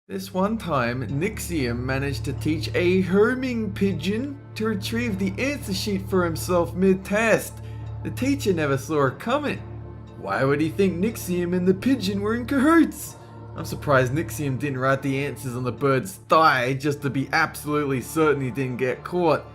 This one time, Nixium managed to teach a homing pigeon to retrieve the answer sheet for himself mid-test. The teacher never saw it coming. Why would he think Nixium and the pigeon were in cahoots? I'm surprised Nixium didn't write the answers on the bird's thigh just to be absolutely certain he didn't get caught.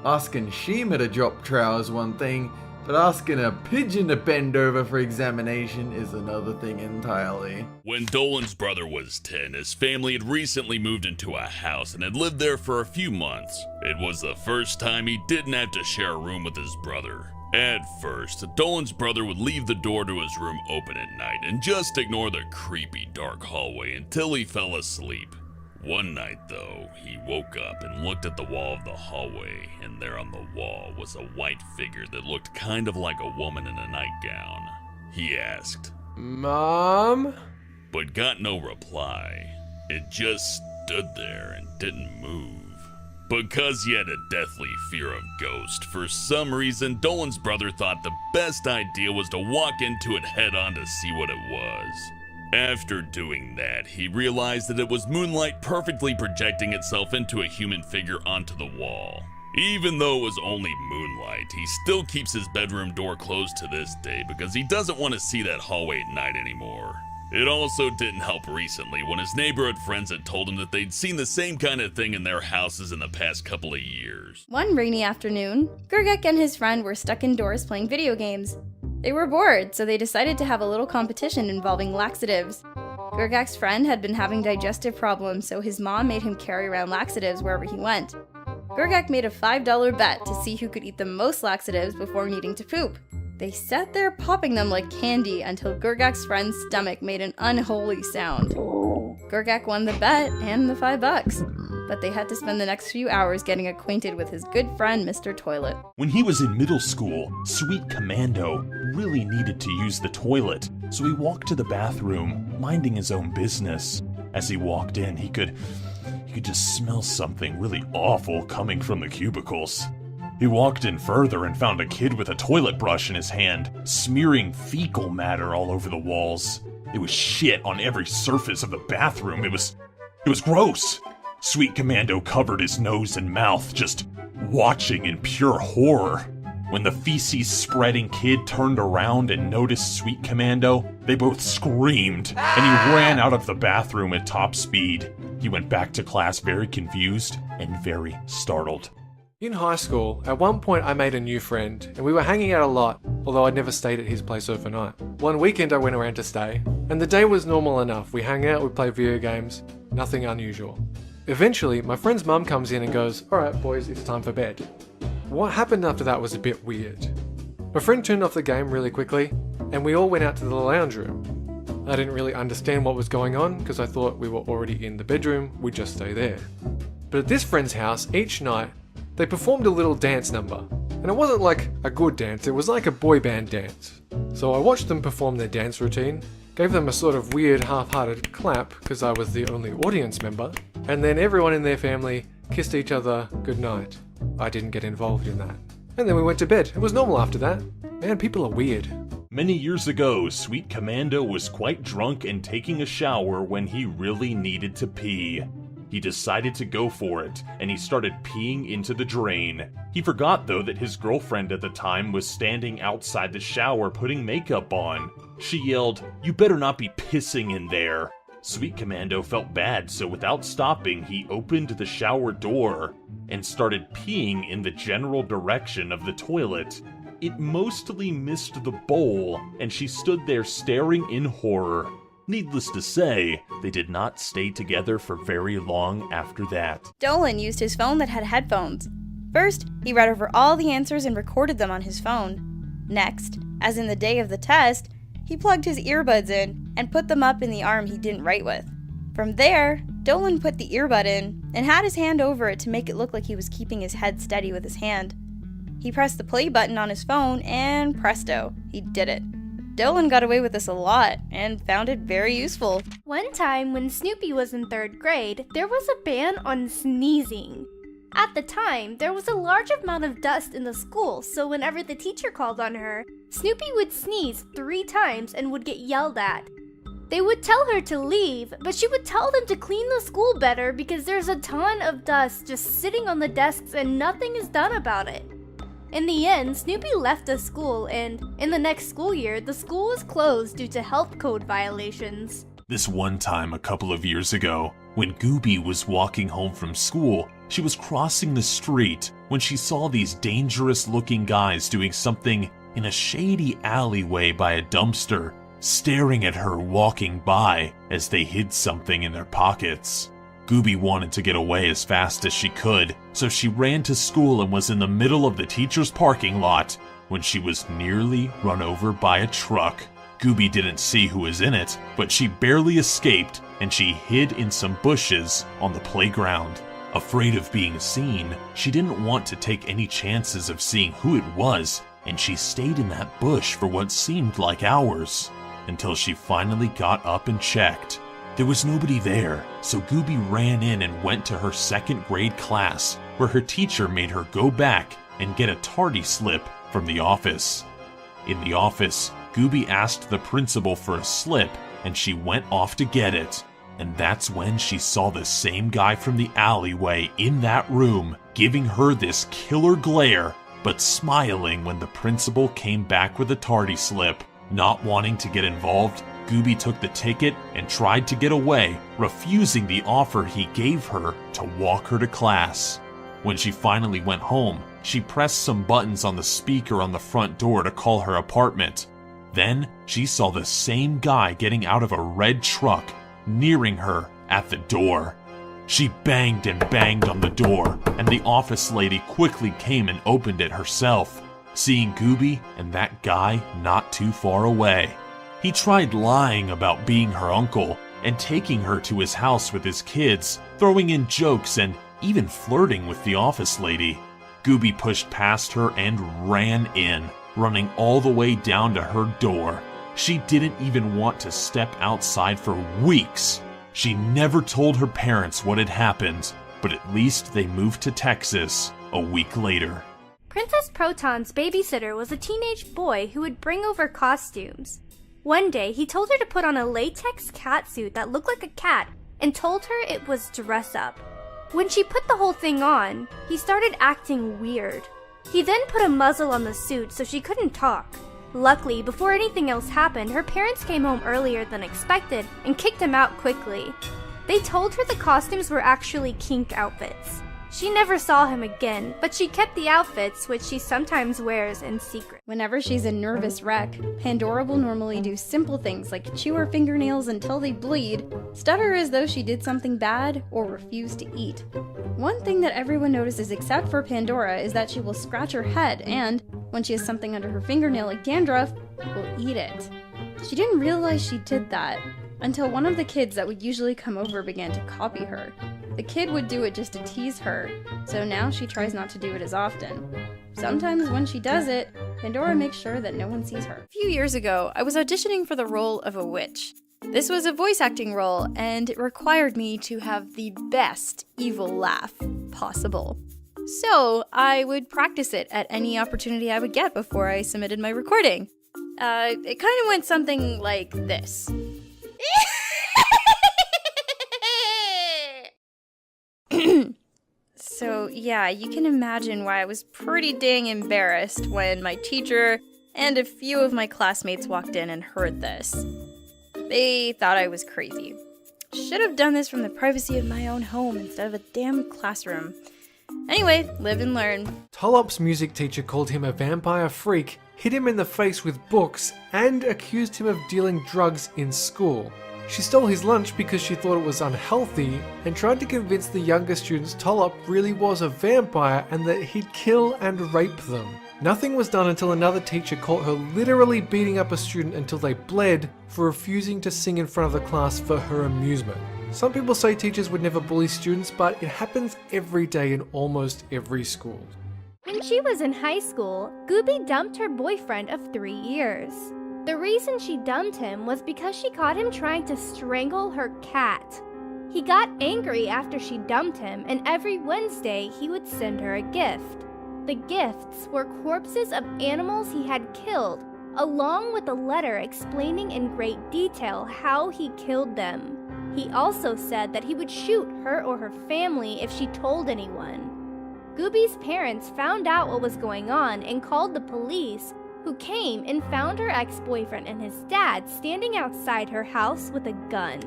Asking Shima to drop trowel is one thing, but asking a pigeon to bend over for examination is another thing entirely. When Dolan's brother was 10, his family had recently moved into a house and had lived there for a few months. It was the first time he didn't have to share a room with his brother. At first, Dolan's brother would leave the door to his room open at night and just ignore the creepy dark hallway until he fell asleep. One night, though, he woke up and looked at the wall of the hallway, and there on the wall was a white figure that looked kind of like a woman in a nightgown. He asked, "Mom?" but got no reply. It just stood there and didn't move. Because he had a deathly fear of ghosts, for some reason, Dolan's brother thought the best idea was to walk into it head on to see what it was. After doing that, he realized that it was moonlight perfectly projecting itself into a human figure onto the wall. Even though it was only moonlight, he still keeps his bedroom door closed to this day because he doesn't want to see that hallway at night anymore. It also didn't help recently when his neighborhood friends had told him that they'd seen the same kind of thing in their houses in the past couple of years. One rainy afternoon, Gergek and his friend were stuck indoors playing video games. They were bored, so they decided to have a little competition involving laxatives. Gergak's friend had been having digestive problems, so his mom made him carry around laxatives wherever he went. Gergak made a $5 bet to see who could eat the most laxatives before needing to poop. They sat there popping them like candy until Gergak's friend's stomach made an unholy sound. Gergak won the bet and the $5, but they had to spend the next few hours getting acquainted with his good friend, Mr. Toilet. When he was in middle school, Sweet Commando really needed to use the toilet, so he walked to the bathroom, minding his own business. As he walked in, he could just smell something really awful coming from the cubicles. He walked in further and found a kid with a toilet brush in his hand, smearing fecal matter all over the walls. It was shit on every surface of the bathroom. It was gross. Sweet Commando covered his nose and mouth, just watching in pure horror. When the feces-spreading kid turned around and noticed Sweet Commando, they both screamed, and he ran out of the bathroom at top speed. He went back to class very confused and very startled. In high school, at one point I made a new friend, and we were hanging out a lot, although I'd never stayed at his place overnight. One weekend I went around to stay, and the day was normal enough. We hang out, we play video games, nothing unusual. Eventually, my friend's mum comes in and goes, "Alright boys, it's time for bed." What happened after that was a bit weird. My friend turned off the game really quickly, and we all went out to the lounge room. I didn't really understand what was going on, because I thought we were already in the bedroom, we'd just stay there. But at this friend's house, each night, they performed a little dance number. And it wasn't like a good dance, it was like a boy band dance. So I watched them perform their dance routine, gave them a sort of weird half-hearted clap because I was the only audience member, and then everyone in their family kissed each other goodnight. I didn't get involved in that. And then we went to bed. It was normal after that. Man, people are weird. Many years ago, Sweet Commando was quite drunk and taking a shower when he really needed to pee. He decided to go for it, and he started peeing into the drain. He forgot, though, that his girlfriend at the time was standing outside the shower putting makeup on. She yelled, "You better not be pissing in there." Sweet Commando felt bad, so without stopping, he opened the shower door and started peeing in the general direction of the toilet. It mostly missed the bowl, and she stood there staring in horror. Needless to say, they did not stay together for very long after that. Dolan used his phone that had headphones. First, he read over all the answers and recorded them on his phone. Next, as in the day of the test, he plugged his earbuds in and put them up in the arm he didn't write with. From there, Dolan put the earbud in and had his hand over it to make it look like he was keeping his head steady with his hand. He pressed the play button on his phone and presto, he did it. Dolan got away with this a lot and found it very useful. One time when Snoopy was in 3rd grade, there was a ban on sneezing. At the time, there was a large amount of dust in the school, so whenever the teacher called on her, Snoopy would sneeze 3 times and would get yelled at. They would tell her to leave, but she would tell them to clean the school better because there's a ton of dust just sitting on the desks and nothing is done about it. In the end, Snoopy left the school, and in the next school year, the school was closed due to health code violations. This one time a couple of years ago, when Gooby was walking home from school, she was crossing the street when she saw these dangerous-looking guys doing something in a shady alleyway by a dumpster, staring at her walking by as they hid something in their pockets. Gooby wanted to get away as fast as she could, so she ran to school and was in the middle of the teacher's parking lot when she was nearly run over by a truck. Gooby didn't see who was in it, but she barely escaped and she hid in some bushes on the playground. Afraid of being seen, she didn't want to take any chances of seeing who it was, and she stayed in that bush for what seemed like hours, until she finally got up and checked. There was nobody there, so Gooby ran in and went to her second grade class, where her teacher made her go back and get a tardy slip from the office. In the office, Gooby asked the principal for a slip, and she went off to get it. And that's when she saw the same guy from the alleyway in that room, giving her this killer glare, but smiling when the principal came back with a tardy slip. Not wanting to get involved, Gooby took the ticket and tried to get away, refusing the offer he gave her to walk her to class. When she finally went home, she pressed some buttons on the speaker on the front door to call her apartment. Then she saw the same guy getting out of a red truck, nearing her at the door. She banged and banged on the door, and the office lady quickly came and opened it herself, seeing Gooby and that guy not too far away. He tried lying about being her uncle and taking her to his house with his kids, throwing in jokes and even flirting with the office lady. Gooby pushed past her and ran in, running all the way down to her door. She didn't even want to step outside for weeks. She never told her parents what had happened, but at least they moved to Texas a week later. Princess Proton's babysitter was a teenage boy who would bring over costumes. One day, he told her to put on a latex catsuit that looked like a cat and told her it was dress up. When she put the whole thing on, he started acting weird. He then put a muzzle on the suit so she couldn't talk. Luckily, before anything else happened, her parents came home earlier than expected and kicked him out quickly. They told her the costumes were actually kink outfits. She never saw him again, but she kept the outfits, which she sometimes wears in secret. Whenever she's a nervous wreck, Pandora will normally do simple things like chew her fingernails until they bleed, stutter as though she did something bad, or refuse to eat. One thing that everyone notices except for Pandora is that she will scratch her head and, when she has something under her fingernail like dandruff, will eat it. She didn't realize she did that until one of the kids that would usually come over began to copy her. The kid would do it just to tease her, so now she tries not to do it as often. Sometimes when she does it, Pandora makes sure that no one sees her. A few years ago, I was auditioning for the role of a witch. This was a voice acting role, and it required me to have the best evil laugh possible. So I would practice it at any opportunity I would get before I submitted my recording. It kind of went something like this. So yeah, you can imagine why I was pretty dang embarrassed when my teacher and a few of my classmates walked in and heard this. They thought I was crazy. Should have done this from the privacy of my own home instead of a damn classroom. Anyway, live and learn. Tolop's music teacher called him a vampire freak, hit him in the face with books, and accused him of dealing drugs in school. She stole his lunch because she thought it was unhealthy and tried to convince the younger students Tolop really was a vampire and that he'd kill and rape them. Nothing was done until another teacher caught her literally beating up a student until they bled for refusing to sing in front of the class for her amusement. Some people say teachers would never bully students, but it happens every day in almost every school. When she was in high school, Gooby dumped her boyfriend of 3 years. The reason she dumped him was because she caught him trying to strangle her cat. He got angry after she dumped him, and every Wednesday he would send her a gift. The gifts were corpses of animals he had killed, along with a letter explaining in great detail how he killed them. He also said that he would shoot her or her family if she told anyone. Gooby's parents found out what was going on and called the police, who came and found her ex-boyfriend and his dad standing outside her house with a gun.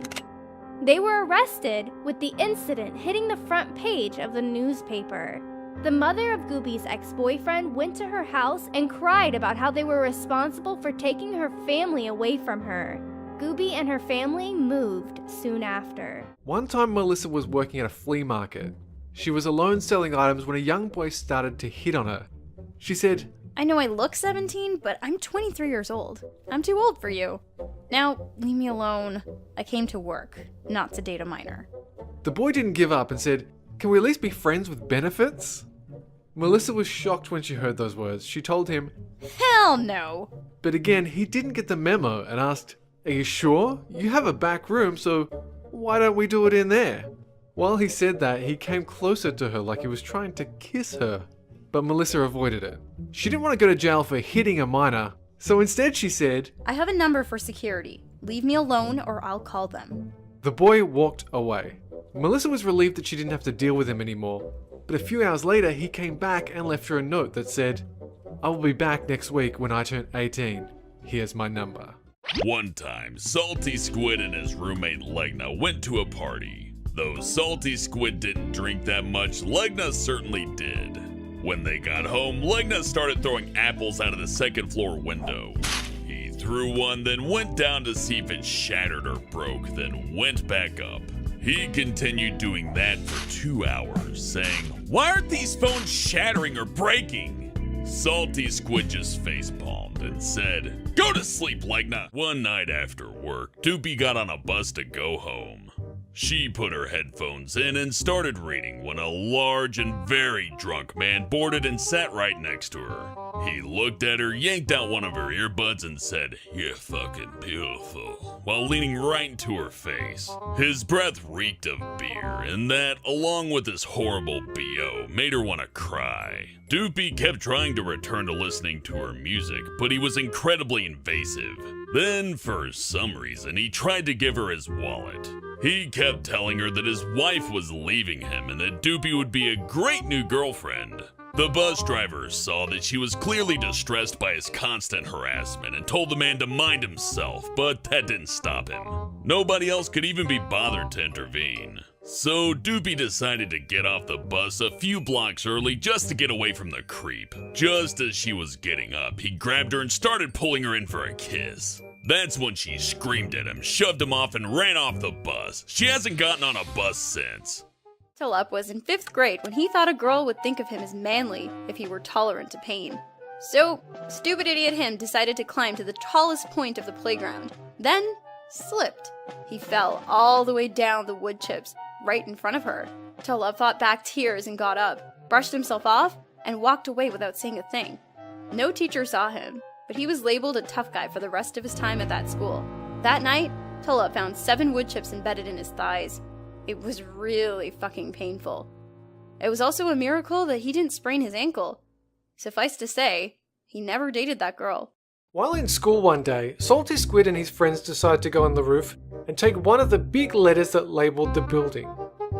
They were arrested, with the incident hitting the front page of the newspaper. The mother of Gooby's ex-boyfriend went to her house and cried about how they were responsible for taking her family away from her. Gooby and her family moved soon after. One time Melissa was working at a flea market. She was alone selling items when a young boy started to hit on her. She said, I know I look 17, but I'm 23 years old. I'm too old for you. Now, leave me alone. I came to work, not to date a minor. The boy didn't give up and said, can we at least be friends with benefits? Melissa was shocked when she heard those words. She told him, Hell no! but again, he didn't get the memo and asked, are you sure? You have a back room, so why don't we do it in there? While he said that, he came closer to her like he was trying to kiss her. But Melissa avoided it. She didn't want to go to jail for hitting a minor, so instead she said, I have a number for security. Leave me alone or I'll call them. The boy walked away. Melissa was relieved that she didn't have to deal with him anymore. But a few hours later, he came back and left her a note that said, I will be back next week when I turn 18. Here's my number. One time, Salty Squid and his roommate Legna went to a party. Though Salty Squid didn't drink that much, Legna certainly did. When they got home, Legna started throwing apples out of the second floor window. He threw one, then went down to see if it shattered or broke, then went back up. He continued doing that for 2 hours, saying, Why aren't these phones shattering or breaking? Salty Squid just facepalmed and said, Go to sleep, Legna. One night after work, Doopy got on a bus to go home. She put her headphones in and started reading when a large and very drunk man boarded and sat right next to her. He looked at her, yanked out one of her earbuds and said, You're fucking beautiful, while leaning right into her face. His breath reeked of beer, and that, along with his horrible BO, made her want to cry. Doopy kept trying to return to listening to her music, but he was incredibly invasive. Then, for some reason, he tried to give her his wallet. He kept telling her that his wife was leaving him and that Doopy would be a great new girlfriend. The bus driver saw that she was clearly distressed by his constant harassment and told the man to mind himself, but that didn't stop him. Nobody else could even be bothered to intervene. So Doopy decided to get off the bus a few blocks early just to get away from the creep. Just as she was getting up, he grabbed her and started pulling her in for a kiss. That's when she screamed at him, shoved him off, and ran off the bus. She hasn't gotten on a bus since. Tulip was in 5th grade when he thought a girl would think of him as manly if he were tolerant to pain. So, stupid idiot him decided to climb to the tallest point of the playground. Then, slipped. He fell all the way down the wood chips, right in front of her. Tulip fought back tears and got up, brushed himself off, and walked away without saying a thing. No teacher saw him, but he was labeled a tough guy for the rest of his time at that school. That night, Tulip found 7 wood chips embedded in his thighs. It was really fucking painful. It was also a miracle that he didn't sprain his ankle. Suffice to say, he never dated that girl. While in school one day, Salty Squid and his friends decided to go on the roof and take one of the big letters that labeled the building.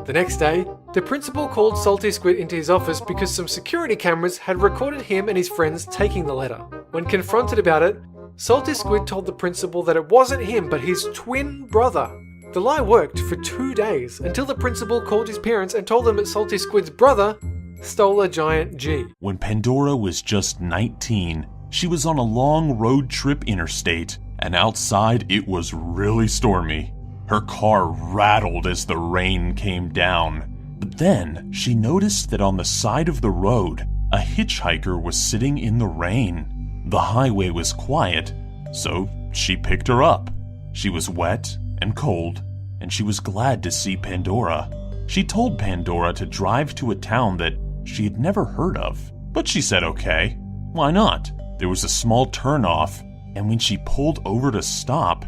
The next day, the principal called Salty Squid into his office because some security cameras had recorded him and his friends taking the letter. When confronted about it, Salty Squid told the principal that it wasn't him but his twin brother. The lie worked for 2 days until the principal called his parents and told them that Salty Squid's brother stole a giant G. When Pandora was just 19, she was on a long road trip interstate, and outside it was really stormy. Her car rattled as the rain came down. But then she noticed that on the side of the road, a hitchhiker was sitting in the rain. The highway was quiet, so she picked her up. She was wet and cold, and she was glad to see Pandora. She told Pandora to drive to a town that she had never heard of, but she said okay, why not? There was a small turnoff, and when she pulled over to stop,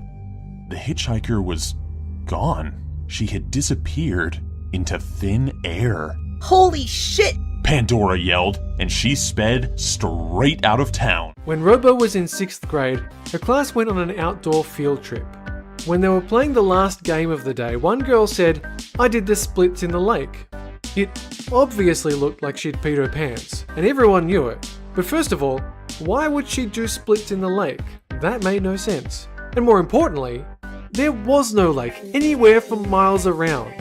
the hitchhiker was gone. She had disappeared into thin air. Holy shit! Pandora yelled, and she sped straight out of town. When Robo was in 6th grade, her class went on an outdoor field trip. When they were playing the last game of the day, one girl said, "I did the splits in the lake." It obviously looked like she'd peed her pants, and everyone knew it. But first of all, why would she do splits in the lake? That made no sense. And more importantly, there was no lake anywhere for miles around.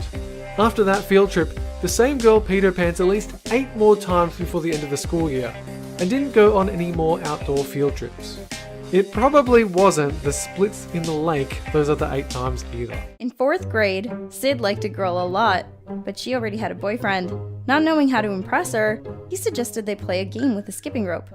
After that field trip, the same girl peed her pants at least 8 more times before the end of the school year, and didn't go on any more outdoor field trips. It probably wasn't the splits in the lake those other 8 times either. In 4th grade, Sid liked a girl a lot, but she already had a boyfriend. Not knowing how to impress her, he suggested they play a game with a skipping rope.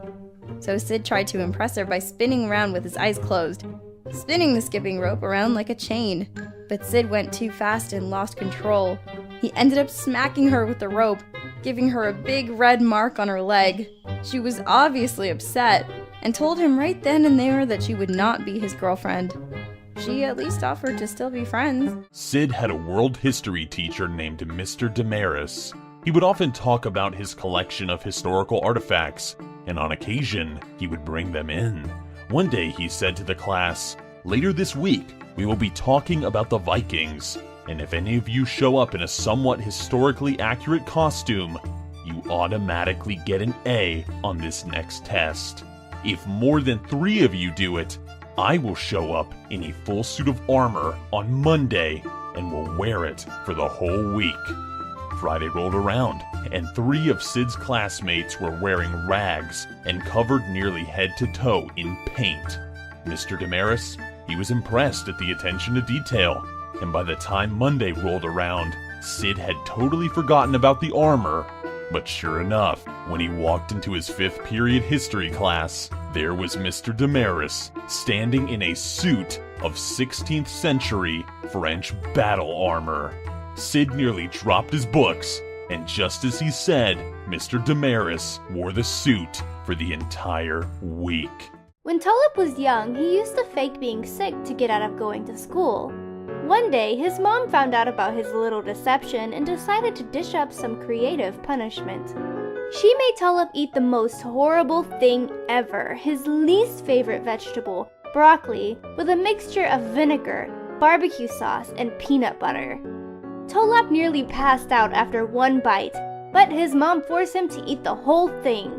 So Sid tried to impress her by spinning around with his eyes closed, spinning the skipping rope around like a chain. But Sid went too fast and lost control. He ended up smacking her with the rope, giving her a big red mark on her leg. She was obviously upset, and told him right then and there that she would not be his girlfriend. She at least offered to still be friends. Sid had a world history teacher named Mr. Damaris. He would often talk about his collection of historical artifacts, and on occasion, he would bring them in. One day he said to the class, "Later this week, we will be talking about the Vikings, and if any of you show up in a somewhat historically accurate costume, you automatically get an A on this next test. If more than 3 of you do it, I will show up in a full suit of armor on Monday and will wear it for the whole week." Friday rolled around, and 3 of Sid's classmates were wearing rags and covered nearly head to toe in paint. Mr. Damaris, he was impressed at the attention to detail, and by the time Monday rolled around, Sid had totally forgotten about the armor. But sure enough, when he walked into his 5th period history class, there was Mr. Damaris standing in a suit of 16th century French battle armor. Sid nearly dropped his books, and just as he said, Mr. Damaris wore the suit for the entire week. When Tulip was young, he used to fake being sick to get out of going to school. One day, his mom found out about his little deception and decided to dish up some creative punishment. She made Tulip eat the most horrible thing ever, his least favorite vegetable, broccoli, with a mixture of vinegar, barbecue sauce, and peanut butter. Tulip nearly passed out after 1 bite, but his mom forced him to eat the whole thing.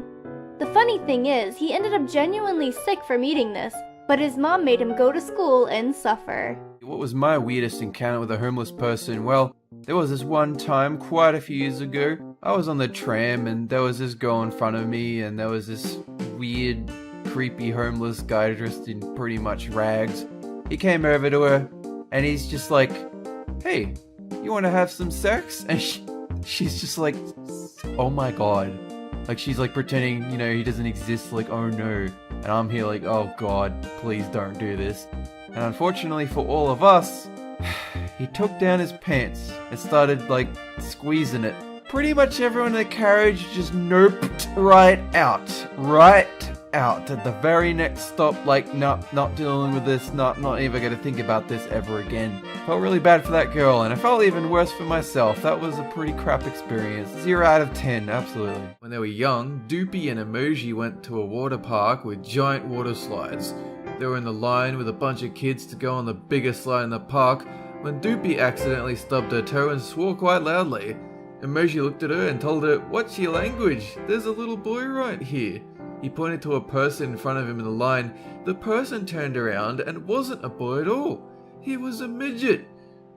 The funny thing is, he ended up genuinely sick from eating this, but his mom made him go to school and suffer. What was my weirdest encounter with a homeless person? Well, there was this one time quite a few years ago. I was on the tram and there was this girl in front of me and there was this weird, creepy homeless guy dressed in pretty much rags. He came over to her and he's just like, "Hey, you want to have some sex?" And she's just like, "Oh my god." Like she's like pretending, you know, he doesn't exist, like, "Oh no." And I'm here like, "Oh god, please don't do this." And unfortunately for all of us, he took down his pants and started like squeezing it. Pretty much everyone in the carriage just noped right out at the very next stop, like, "Nope, not dealing with this, not even gonna think about this ever again." Felt really bad for that girl, and I felt even worse for myself. That was a pretty crap experience. 0 out of 10, absolutely. When they were young, Doopy and Emoji went to a water park with giant water slides. They were in the line with a bunch of kids to go on the biggest slide in the park when Doopy accidentally stubbed her toe and swore quite loudly. Emoji looked at her and told her, "What's your language? There's a little boy right here." He pointed to a person in front of him in the line. The person turned around and wasn't a boy at all. He was a midget.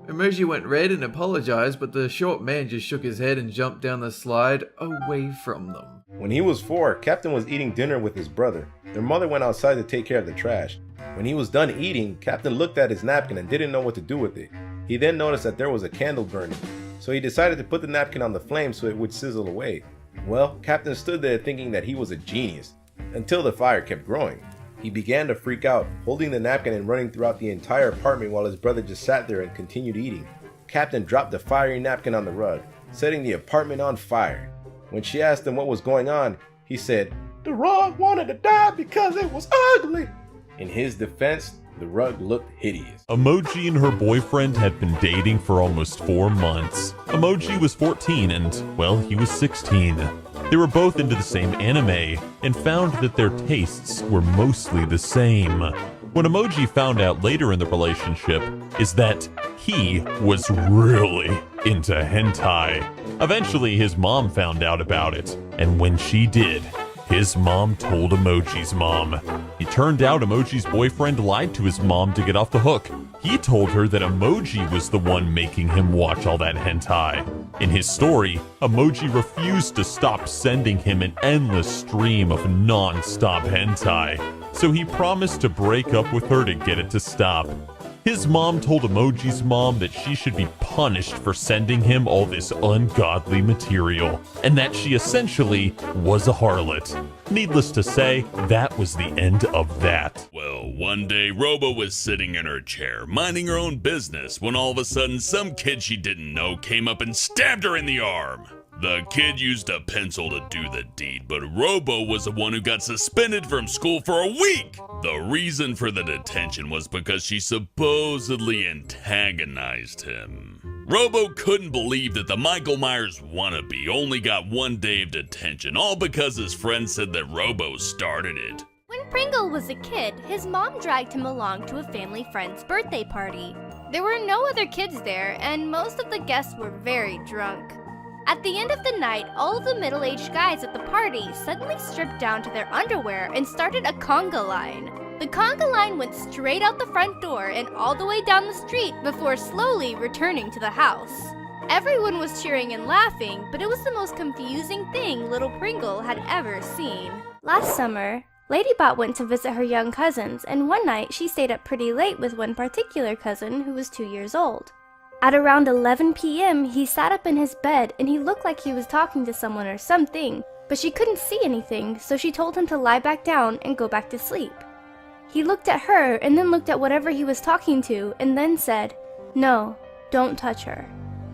Emoji went red and apologized, but the short man just shook his head and jumped down the slide away from them. When he was 4, Captain was eating dinner with his brother. Their mother went outside to take care of the trash. When he was done eating, Captain looked at his napkin and didn't know what to do with it. He then noticed that there was a candle burning, so he decided to put the napkin on the flame so it would sizzle away. Well, Captain stood there thinking that he was a genius, until the fire kept growing. He began to freak out, holding the napkin and running throughout the entire apartment while his brother just sat there and continued eating. Captain dropped the fiery napkin on the rug, setting the apartment on fire. When she asked him what was going on, he said, "The rug wanted to die because it was ugly." In his defense, the rug looked hideous. Emoji and her boyfriend had been dating for almost 4 months. Emoji was 14 and, well, he was 16. They were both into the same anime and found that their tastes were mostly the same. What Emoji found out later in the relationship is that he was really into hentai. Eventually, his mom found out about it, and when she did, his mom told Emoji's mom. It turned out Emoji's boyfriend lied to his mom to get off the hook. He told her that Emoji was the one making him watch all that hentai. In his story, Emoji refused to stop sending him an endless stream of non-stop hentai, so he promised to break up with her to get it to stop. His mom told Emoji's mom that she should be punished for sending him all this ungodly material, and that she essentially was a harlot. Needless to say, that was the end of that. Well, one day Robo was sitting in her chair, minding her own business, when all of a sudden some kid she didn't know came up and stabbed her in the arm. The kid used a pencil to do the deed, but Robo was the one who got suspended from school for a week. The reason for the detention was because she supposedly antagonized him. Robo couldn't believe that the Michael Myers wannabe only got 1 day of detention, all because his friend said that Robo started it. When Pringle was a kid, his mom dragged him along to a family friend's birthday party. There were no other kids there, and most of the guests were very drunk. At the end of the night, all of the middle-aged guys at the party suddenly stripped down to their underwear and started a conga line. The conga line went straight out the front door and all the way down the street before slowly returning to the house. Everyone was cheering and laughing, but it was the most confusing thing little Pringle had ever seen. Last summer, Ladybot went to visit her young cousins, and one night she stayed up pretty late with one particular cousin who was 2 years old. At around 11 p.m., he sat up in his bed and he looked like he was talking to someone or something, but she couldn't see anything, so she told him to lie back down and go back to sleep. He looked at her and then looked at whatever he was talking to and then said, "No, don't touch her."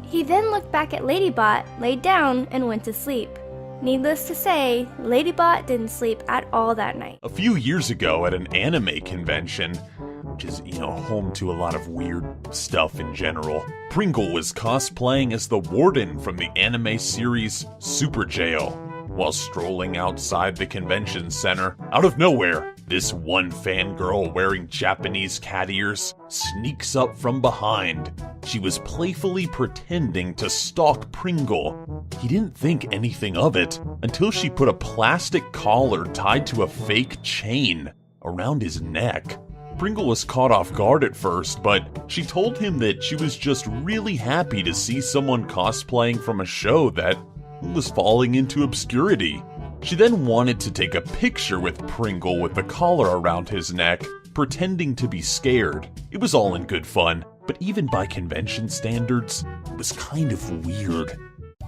He then looked back at Ladybot, laid down, and went to sleep. Needless to say, Ladybot didn't sleep at all that night. A few years ago at an anime convention, which is, home to a lot of weird stuff in general, Pringle was cosplaying as the warden from the anime series Super Jail. While strolling outside the convention center, out of nowhere, this one fangirl wearing Japanese cat ears sneaks up from behind. She was playfully pretending to stalk Pringle. He didn't think anything of it until she put a plastic collar tied to a fake chain around his neck. Pringle was caught off guard at first, but she told him that she was just really happy to see someone cosplaying from a show that was falling into obscurity. She then wanted to take a picture with Pringle with the collar around his neck, pretending to be scared. It was all in good fun, but even by convention standards, it was kind of weird.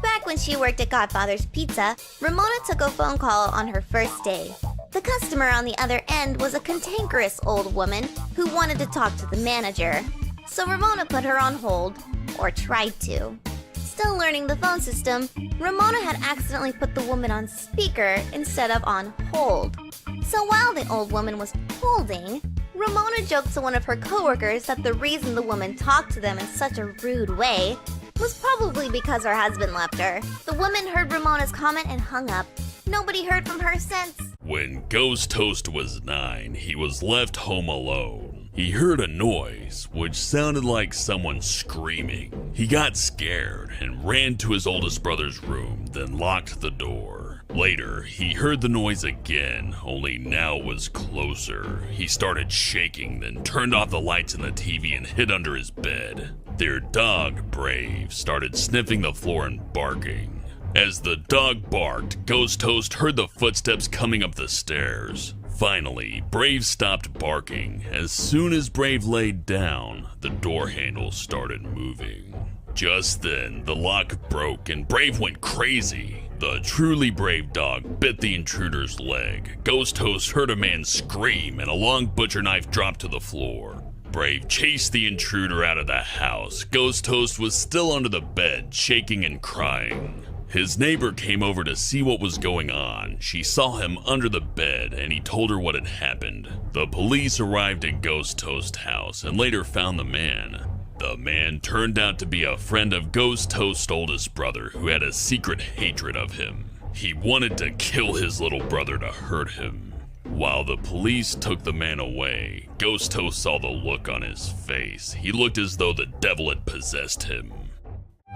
Back when she worked at Godfather's Pizza, Ramona took a phone call on her first day. The customer on the other end was a cantankerous old woman who wanted to talk to the manager. So Ramona put her on hold, or tried to. Still learning the phone system, Ramona had accidentally put the woman on speaker instead of on hold. So while the old woman was holding, Ramona joked to one of her coworkers that the reason the woman talked to them in such a rude way was probably because her husband left her. The woman heard Ramona's comment and hung up. Nobody heard from her since. When Ghost Toast was 9, he was left home alone. He heard a noise, which sounded like someone screaming. He got scared and ran to his oldest brother's room, then locked the door. Later, he heard the noise again, only now it was closer. He started shaking, then turned off the lights in the TV and hid under his bed. Their dog, Brave, started sniffing the floor and barking. As the dog barked, Ghost Toast heard the footsteps coming up the stairs. Finally, Brave stopped barking. As soon as Brave laid down, the door handle started moving. Just then, the lock broke and Brave went crazy. The truly brave dog bit the intruder's leg. Ghost Toast heard a man scream and a long butcher knife dropped to the floor. Brave chased the intruder out of the house. Ghost Toast was still under the bed, shaking and crying. His neighbor came over to see what was going on. She saw him under the bed and he told her what had happened. The police arrived at Ghost Toast's house and later found the man. The man turned out to be a friend of Ghost Toast's oldest brother who had a secret hatred of him. He wanted to kill his little brother to hurt him. While the police took the man away, Ghost Toast saw the look on his face. He looked as though the devil had possessed him.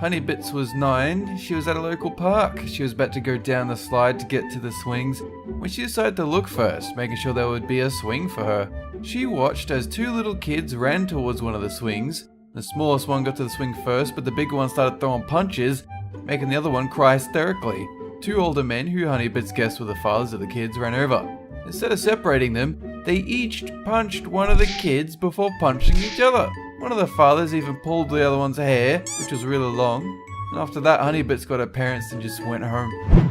Honeybits was 9. She was at a local park. She was about to go down the slide to get to the swings when she decided to look first, making sure there would be a swing for her. She watched as 2 little kids ran towards one of the swings. The smallest one got to the swing first, but the bigger one started throwing punches, making the other one cry hysterically. 2 older men, who Honeybits guessed were the fathers of the kids, ran over. Instead of separating them, they each punched one of the kids before punching each other. One of the fathers even pulled the other one's hair, which was really long. And after that, Honeybits got her parents and just went home.